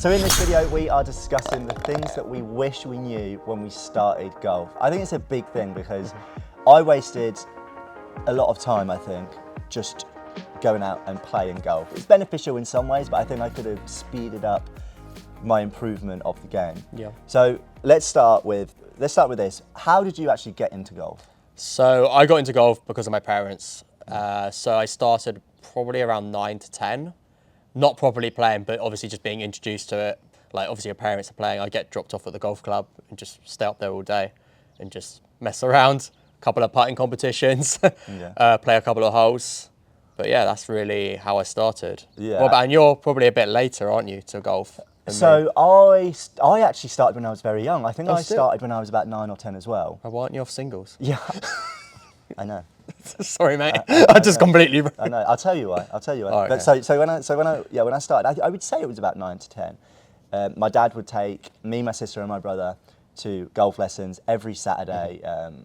So in this video, we are discussing the things that we wish we knew when we started golf. I think it's a big thing because I wasted a lot of time, I think, just going out and playing golf. It's beneficial in some ways, but I think I could have speeded up my improvement of the game. Yeah. So let's start with this. How did you actually get into golf? So I got into golf because of my parents. So I started probably around 9 to 10. Not properly playing, but obviously just being introduced to it. Like obviously your parents are playing, I get dropped off at the golf club and just stay up there all day and just mess around. A couple of putting competitions, play a couple of holes. But yeah, that's really how I started. Yeah. What about, and you're probably a bit later, aren't you, to golf? So I actually started when I was very young. I think I started when I was about 9 or 10 as well. Why aren't you off singles? Yeah, I know. Sorry, mate. I just completely. I know. I'll tell you why. Oh, But okay. so when I started, I would say it was about 9 to 10. My dad would take me, my sister, and my brother to golf lessons every Saturday.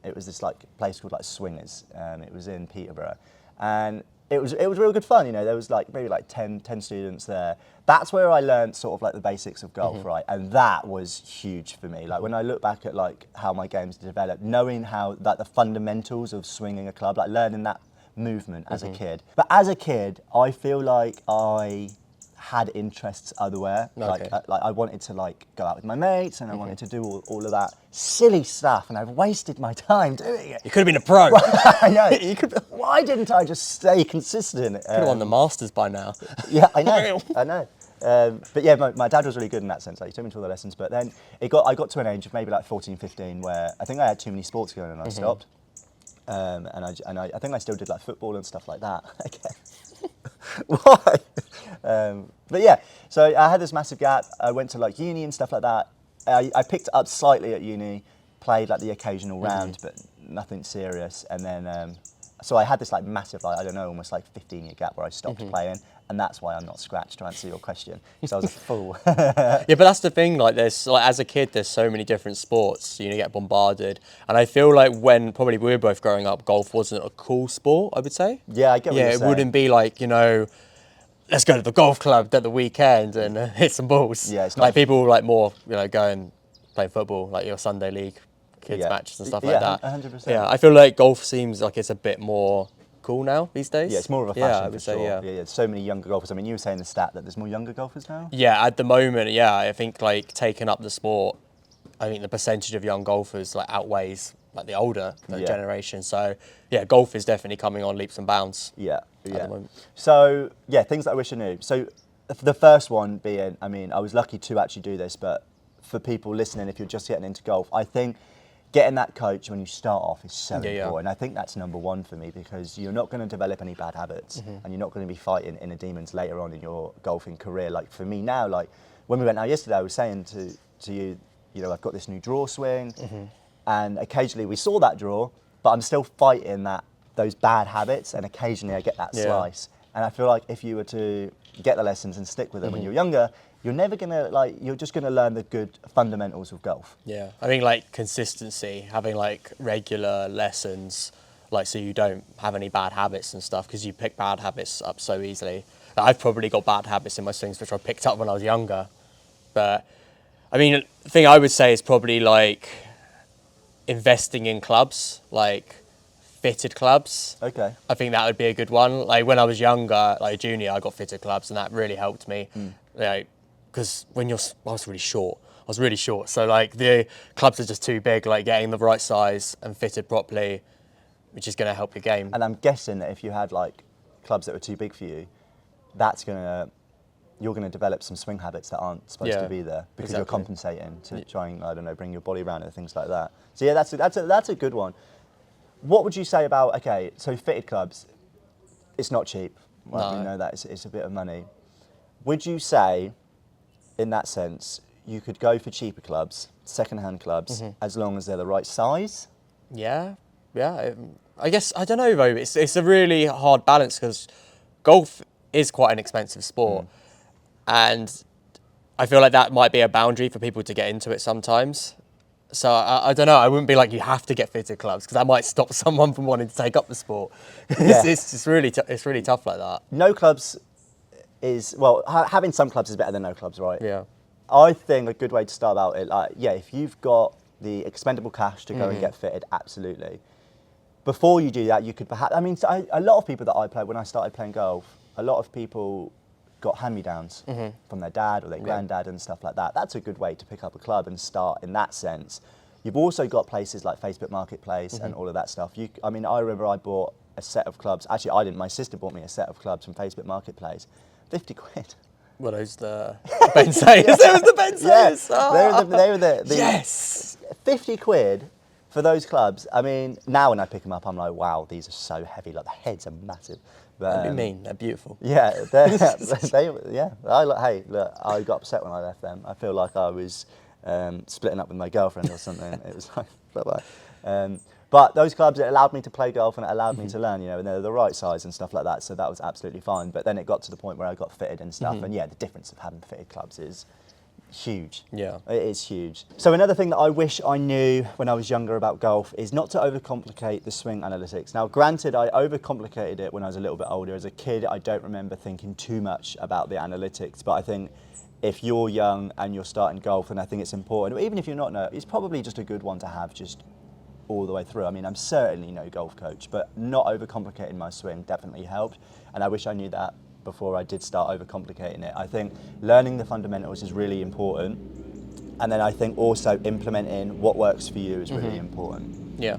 It was this like place called like Swingers. It was in Peterborough, and it was real good fun. You know, there was like maybe like 10 students there. That's where I learned sort of like the basics of golf, right? And that was huge for me. Like when I look back at like how my games developed, knowing how like the fundamentals of swinging a club, like learning that movement as a kid. But as a kid, I feel like I had interests otherwhere. Okay. Like I wanted to like go out with my mates and I wanted to do all of that silly stuff, and I've wasted my time doing it. You could have been a pro. I know. Why didn't I just stay consistent? Could have won the Masters by now. Yeah, I know. But yeah, my dad was really good in that sense. Like, he took me to all the lessons, but then I got to an age of maybe like 14, 15 where I think I had too many sports going on and I stopped. And I think I still did like football and stuff like that. Okay. Why? But yeah, so I had this massive gap. I went to like uni and stuff like that. I picked it up slightly at uni, played like the occasional round, but nothing serious. And then, so I had this like massive, like, I don't know, almost like 15-year gap where I stopped playing. And that's why I'm not scratched, to answer your question. So I was a fool. Yeah, but that's the thing, like there's, like as a kid, there's so many different sports, you get bombarded. And I feel like when probably we were both growing up, golf wasn't a cool sport, I would say. Yeah, I get what you're saying. Yeah, it wouldn't be like, let's go to the golf club at the weekend and hit some balls. Yeah, it's not like people like more, go and play football, like your Sunday league kids matches and stuff like that. 100%. Yeah, I feel like golf seems like it's a bit more cool now these days. Yeah, it's more of a fashion I would for sure. say, Yeah, so many younger golfers. I mean, you were saying the stat that there's more younger golfers now? Yeah, at the moment, I think like taking up the sport, I think the percentage of young golfers like outweighs like the older generation. So yeah, golf is definitely coming on leaps and bounds. Yeah. At the moment. So yeah, things that I wish I knew. So the first one being, I mean, I was lucky to actually do this, but for people listening, if you're just getting into golf, I think getting that coach when you start off is so important. I think that's number one for me because you're not going to develop any bad habits and you're not going to be fighting inner demons later on in your golfing career. Like for me now, like when we went out yesterday, I was saying to you, I've got this new draw swing and occasionally we saw that draw, but I'm still fighting those bad habits and occasionally I get that slice. And I feel like if you were to get the lessons and stick with them when you're younger, you're never gonna you're just gonna learn the good fundamentals of golf. Yeah, I think like consistency, having like regular lessons, like so you don't have any bad habits and stuff because you pick bad habits up so easily. Like, I've probably got bad habits in my swings which I picked up when I was younger. But I mean, the thing I would say is probably like investing in clubs, like fitted clubs. Okay. I think that would be a good one. Like when I was younger, like junior, I got fitted clubs and that really helped me. Like, because I was really short. So like the clubs are just too big, like getting the right size and fitted properly, which is going to help your game. And I'm guessing that if you had like clubs that were too big for you, you're going to develop some swing habits that aren't supposed to be there because you're compensating to try and, I don't know, bring your body around and things like that. So yeah, that's a good one. What would you say about, okay, so fitted clubs, it's not cheap. Well, No. We know that it's a bit of money. Would you say, in that sense, you could go for cheaper clubs, second-hand clubs, as long as they're the right size? Yeah. I guess, I don't know though, it's a really hard balance because golf is quite an expensive sport. And I feel like that might be a boundary for people to get into it sometimes. So I don't know, I wouldn't be like, you have to get fitted clubs because that might stop someone from wanting to take up the sport. It's really tough like that. No clubs is, well, having some clubs is better than no clubs, right? Yeah. I think a good way to start out it, like, yeah, if you've got the expendable cash to go and get fitted, absolutely. Before you do that, you could perhaps, I mean, a lot of people that I played when I started playing golf, a lot of people got hand-me-downs from their dad or their granddad and stuff like that. That's a good way to pick up a club and start in that sense. You've also got places like Facebook Marketplace and all of that stuff. I mean, I remember I bought a set of clubs. Actually, I didn't. My sister bought me a set of clubs from Facebook Marketplace. 50 quid. Well, those the Ben Sayers. There was the Ben Sayers. Yes, they were the yes. 50 quid for those clubs. I mean, now when I pick them up, I'm like, wow, these are so heavy. Like the heads are massive. But, Don't be mean. They're beautiful. Yeah, yeah. Hey, look, I got upset when I left them. I feel like I was splitting up with my girlfriend or something. It was like, bye-bye. But those clubs, it allowed me to play golf and it allowed me to learn, you know, and they're the right size and stuff like that. So that was absolutely fine. But then it got to the point where I got fitted and stuff. And yeah, the difference of having fitted clubs is huge. Yeah. It is huge. So another thing that I wish I knew when I was younger about golf is not to overcomplicate the swing analytics. Now, granted, I overcomplicated it when I was a little bit older. As a kid, I don't remember thinking too much about the analytics, but I think if you're young and you're starting golf, then I think it's important, even if you're not, no, it's probably just a good one to have just all the way through. I mean, I'm certainly no golf coach, but not overcomplicating my swing definitely helped, and I wish I knew that before I did start overcomplicating it. I think learning the fundamentals is really important, and then I think also implementing what works for you is really important. Yeah.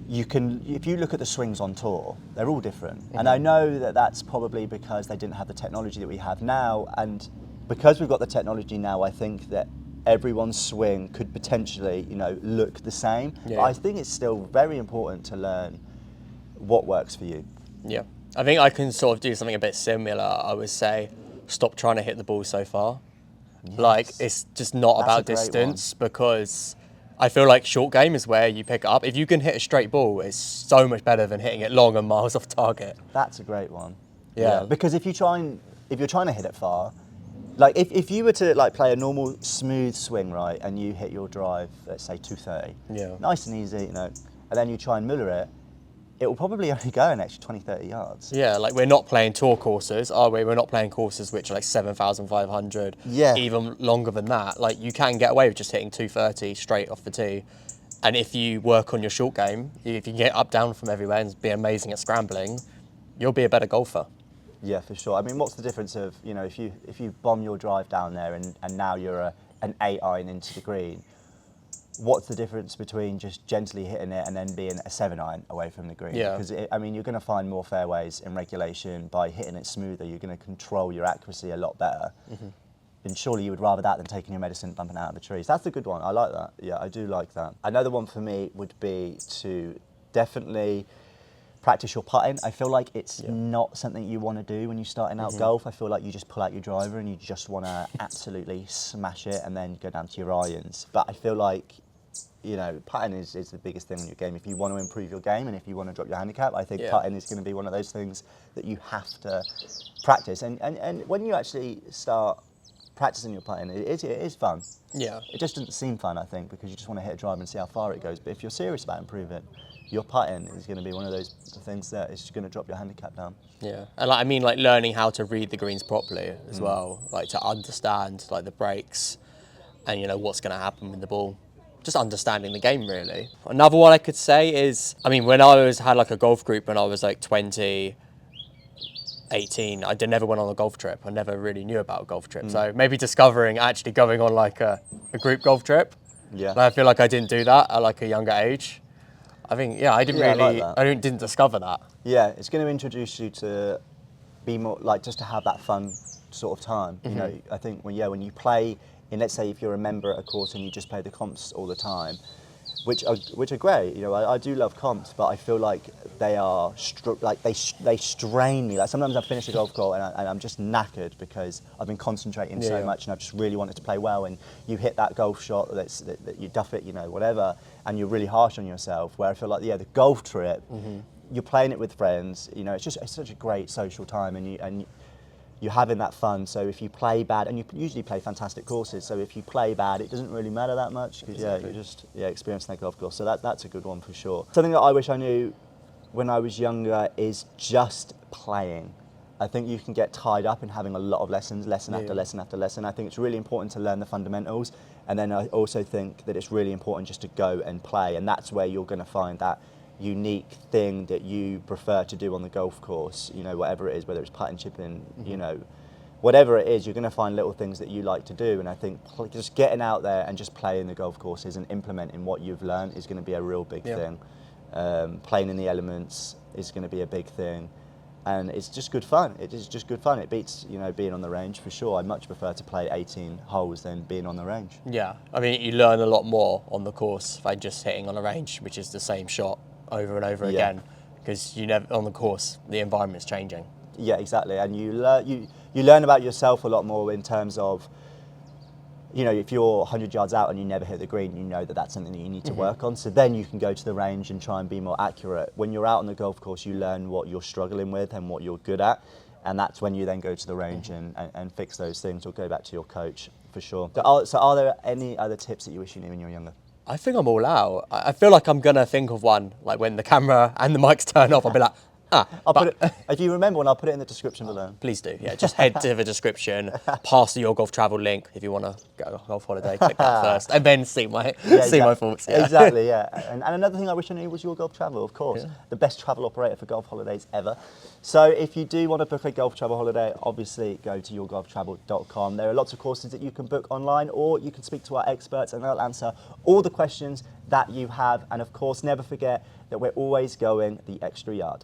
You can, if you look at the swings on tour, they're all different, and I know that that's probably because they didn't have the technology that we have now, and because we've got the technology now, I think that everyone's swing could potentially, you know, look the same. Yeah. But I think it's still very important to learn what works for you. Yeah. I think I can sort of do something a bit similar. I would say stop trying to hit the ball so far. Yes. Like, it's just not That's about a great distance, because I feel like short game is where you pick it up. If you can hit a straight ball, it's so much better than hitting it long and miles off target. That's a great one. Yeah. Because if you're trying to hit it far, like if you were to like play a normal smooth swing, right, and you hit your drive, let's say 230, Yeah. nice and easy, you know, and then you try and muller it, it will probably only go an extra 20, 30 yards. Yeah, like we're not playing tour courses, are we? We're not playing courses which are like 7,500, Yeah. even longer than that. Like, you can get away with just hitting 230 straight off the tee. And if you work on your short game, if you can get up, down from everywhere and be amazing at scrambling, you'll be a better golfer. Yeah, for sure. I mean, what's the difference of, you know, if you bomb your drive down there and now you're an 8 iron into the green, what's the difference between just gently hitting it and then being a 7 iron away from the green? Yeah. Because, I mean, you're going to find more fairways in regulation by hitting it smoother. You're going to control your accuracy a lot better. And surely you would rather that than taking your medicine, bumping out of the trees. That's a good one. I like that. Yeah, I do like that. Another one for me would be to definitely practice your putting. I feel like it's not something you want to do when you're starting out golf. I feel like you just pull out your driver and you just want to absolutely smash it and then go down to your irons. But I feel like, you know, putting is the biggest thing in your game. If you want to improve your game and if you want to drop your handicap, I think putting is going to be one of those things that you have to practice. And when you actually start practicing your putting, it is fun. Yeah. It just doesn't seem fun, I think, because you just want to hit a drive and see how far it goes. But if you're serious about improving, your putting is going to be one of those things that is just going to drop your handicap down. Yeah, and like, I mean, like learning how to read the greens properly as well, like to understand like the breaks and, you know, what's going to happen with the ball. Just understanding the game, really. Another one I could say is, I mean, when I had like a golf group when I was like 20, 18, I never went on a golf trip. I never really knew about a golf trip. So maybe discovering actually going on like a group golf trip. Yeah. Like, I feel like I didn't do that at like a younger age. I think, yeah, I didn't Yeah, I really, like that. I didn't discover that. Yeah, it's going to introduce you to be more, like, just to have that fun sort of time. You know, I think when you play in, let's say if you're a member at a course and you just play the comps all the time, which are great. You know, I do love comps, but I feel like they are they strain me. Like sometimes I finish a golf call and I'm just knackered because I've been concentrating so much and I've just really wanted to play well. And you hit that golf shot that you duff it, you know, whatever, and you're really harsh on yourself. Where I feel like the golf trip, you're playing it with friends. You know, it's such a great social time, and you're having that fun. So if you play bad, and you usually play fantastic courses, so if you play bad, it doesn't really matter that much because you're just experiencing that golf course. So that's a good one for sure. Something that I wish I knew when I was younger is just playing. I think you can get tied up in having a lot of lessons, lesson after Yeah. lesson after lesson. I think it's really important to learn the fundamentals, and then I also think that it's really important just to go and play, and that's where you're going to find that unique thing that you prefer to do on the golf course. You know, whatever it is, whether it's putting, chipping, you know, whatever it is, you're going to find little things that you like to do. And I think just getting out there and just playing the golf courses and implementing what you've learned is going to be a real big thing. Playing in the elements is going to be a big thing. And it's just good fun. It is just good fun. It beats, you know, being on the range for sure. I much prefer to play 18 holes than being on the range. Yeah, I mean, you learn a lot more on the course by just hitting on a range, which is the same shot over and over again, because you never on the course the environment's changing. Yeah, exactly. And you learn about yourself a lot more in terms of, you know, if you're 100 yards out and you never hit the green, you know that that's something that you need to work on. So then you can go to the range and try and be more accurate. When you're out on the golf course, you learn what you're struggling with and what you're good at. And that's when you then go to the range and fix those things or go back to your coach for sure. So are there any other tips that you wish you knew when you were younger? I think I'm all out. I feel like I'm going to think of one, like when the camera and the mics turn off, I'll be like, Put it, if you remember one, I'll put it in the description below. Please do, yeah. Just head to the description, pass the Your Golf Travel link if you want to go on a golf holiday, click that first, and then see my thoughts. Yeah. Exactly, yeah. And another thing I wish I knew was Your Golf Travel, of course. Yeah. The best travel operator for golf holidays ever. So if you do want to book a golf travel holiday, obviously go to yourgolftravel.com. There are lots of courses that you can book online, or you can speak to our experts and they'll answer all the questions that you have. And of course, never forget that we're always going the extra yard.